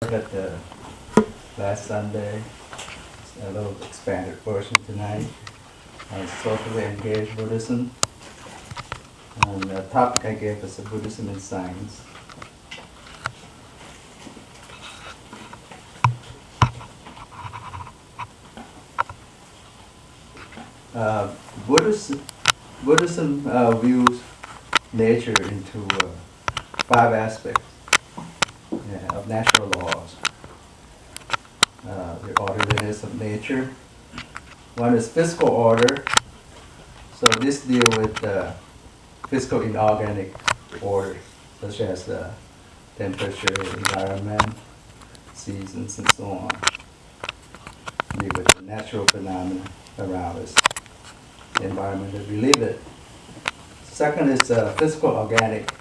At the last Sunday, a little expanded version tonight on socially engaged Buddhism. And the topic I gave was Buddhism Science. Buddhism views nature into 5 aspects of natural laws. The orderliness of nature. One is physical order. So this deals with physical inorganic order, such as temperature, environment, seasons, and so on. Deal with the natural phenomena around us, the environment that we live in. Second is physical organic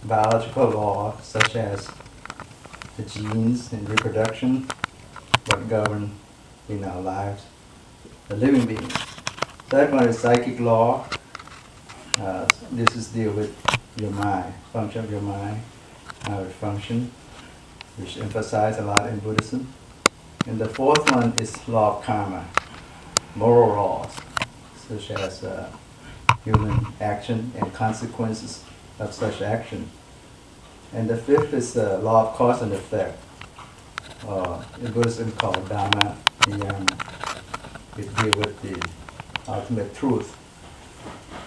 biological law, such as the genes and reproduction, what govern in our lives, the living beings. Third one is psychic law. This is deal with your mind, function of your mind, how it functions, which emphasize a lot in Buddhism. And the fourth one is law of karma, moral laws, such as human action and consequences of such action. And the fifth is law of cause and effect. In Buddhism called Dhamma Niyama. It deals with the ultimate truth.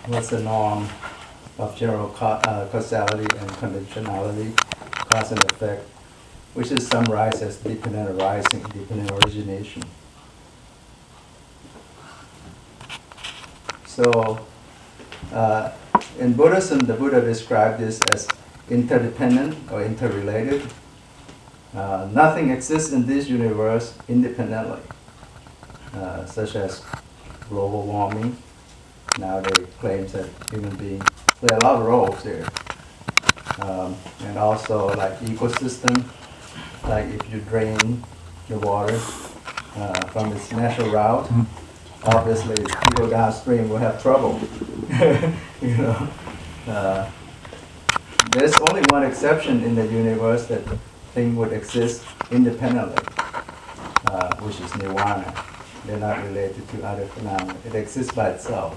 What's the norm of general causality and conditionality, cause and effect, which is summarized as dependent arising, dependent origination. So, in Buddhism, the Buddha described this as interdependent or interrelated. Nothing exists in this universe independently, such as global warming. Now they claim that human beings play a lot of roles there. And also like ecosystem, like if you drain the water from its natural route, obviously people downstream will have trouble. There's only one exception in the universe that thing would exist independently, which is Nirvana. They're not related to other phenomena. It exists by itself.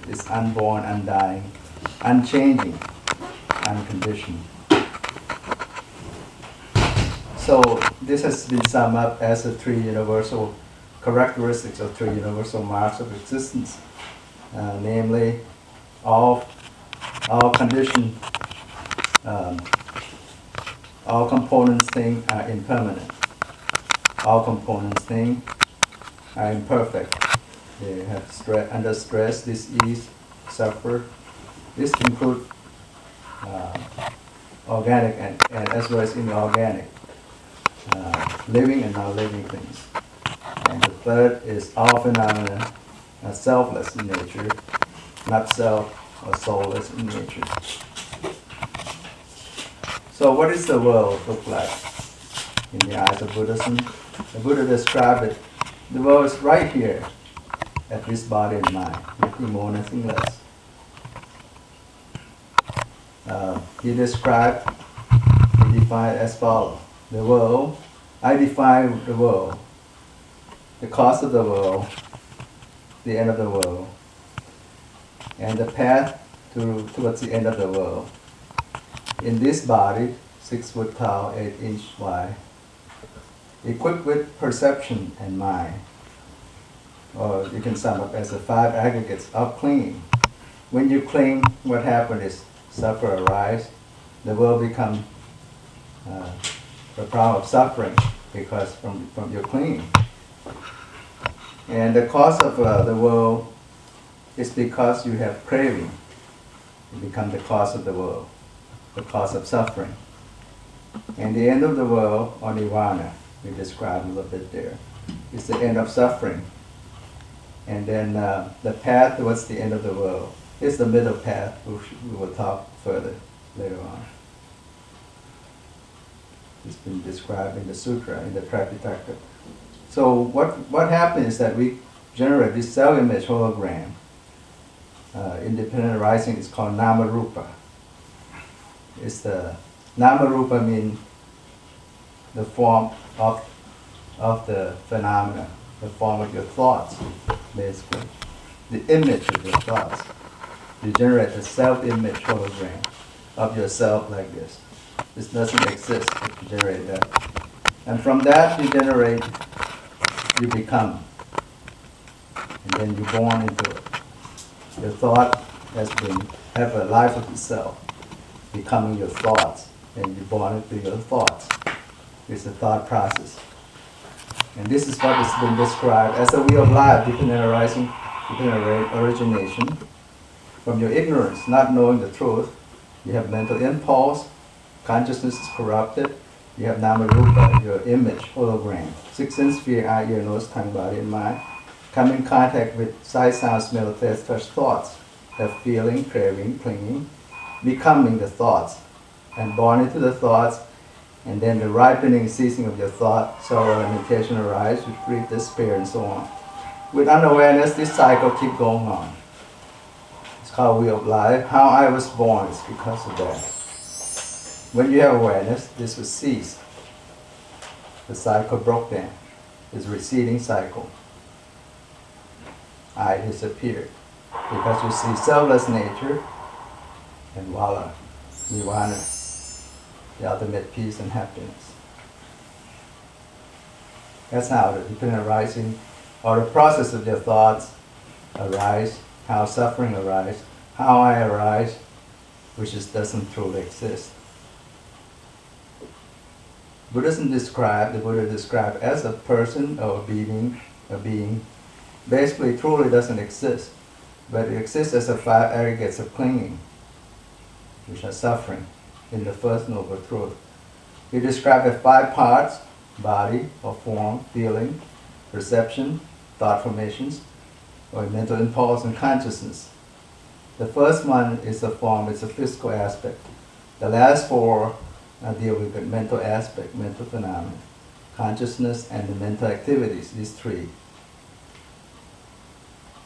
It's unborn, undying, unchanging, unconditioned. So this has been summed up as the 3 universal characteristics or 3 universal marks of existence, namely all conditioned, all components things are impermanent. All components things are imperfect. They have under stress, disease, suffer. This includes organic and as well as inorganic, living and non-living things. And the third is all phenomena are selfless in nature, not self or soulless in nature. So what does the world look like in the eyes of Buddhism? The Buddha described it. The world is right here at this body and mind, nothing more, nothing less. He defined as follows. The world, I define the world, the cause of the world, the end of the world, and the path towards the end of the world. In this body, 6 foot tall, 8 inch wide, equipped with perception and mind, or you can sum up as the 5 aggregates of clinging. When you cling, what happens is suffer arise. The world becomes a problem of suffering because from your clinging. And the cause of the world is because you have craving. You become the cause of the world, the cause of suffering. And the end of the world, or Nirvana, we described a little bit there, is the end of suffering. And then the path towards the end of the world is the middle path, which we will talk further later on. It's been described in the sutra, in the Planetary. So what happens is that we generate this cell image hologram. Independent arising is called nama rupa. It's the nama rupa means the form of the phenomena, the form of your thoughts, basically. The image of your thoughts. You generate a self-image hologram of yourself like this. This doesn't exist if you generate that. And from that you become. And then you're born into it. Your thought have a life of itself, becoming your thoughts, and you're born into your thoughts. It's a thought process. And this is what has been described as a way of life, dependent origination from your ignorance, not knowing the truth. You have mental impulse, consciousness is corrupted, you have nama-rupa, your image, hologram, six sense sphere, eye, ear, nose, tongue, body, and mind, come in contact with sight, sound, smell, taste, touch, thoughts, have feeling, craving, clinging, becoming the thoughts, and born into the thoughts, and then the ripening, ceasing of your thought, sorrow, lamentation arise, grief, despair, and so on. With unawareness, this cycle keeps going on. It's called wheel of life. How I was born is because of that. When you have awareness, this will cease. The cycle broke down. It's a receding cycle. I disappeared. Because you see selfless nature, and voila, Nirvana, the ultimate peace and happiness. That's how the dependent arising, or the process of your thoughts arise, how suffering arises, how I arise, which doesn't truly exist. The Buddha described as a person or a being, basically truly doesn't exist, but it exists as a five aggregates of clinging, which are suffering in the First Noble Truth. He described as five parts: body or form, feeling, perception, thought formations, or mental impulse, and consciousness. The first one is a form, it's a physical aspect. The last four deal with the mental aspect, mental phenomena, consciousness, and the mental activities, these three.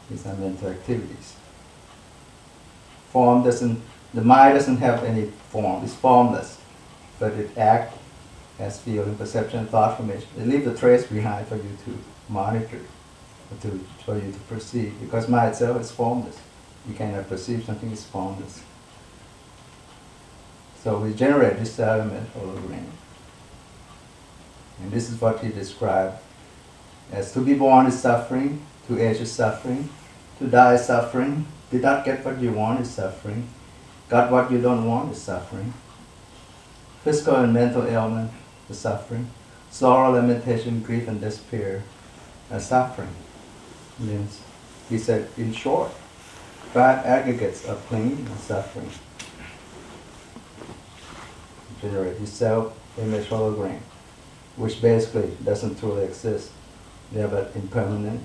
These are mental activities. The mind doesn't have any form, it's formless, but it acts as feeling, perception, thought formation. It leaves a trace behind for you to monitor, for you to perceive, because mind itself is formless. You cannot perceive something is formless. So we generate this element hologram. And this is what he described as: to be born is suffering, to age is suffering, to die is suffering, did not get what you want is suffering, got what you don't want is suffering, physical and mental ailment is suffering, sorrow, lamentation, grief, and despair are suffering. Means, he said, in short, five aggregates of clinging and suffering. Generate his self-image hologram, which basically doesn't truly exist. They are but impermanent,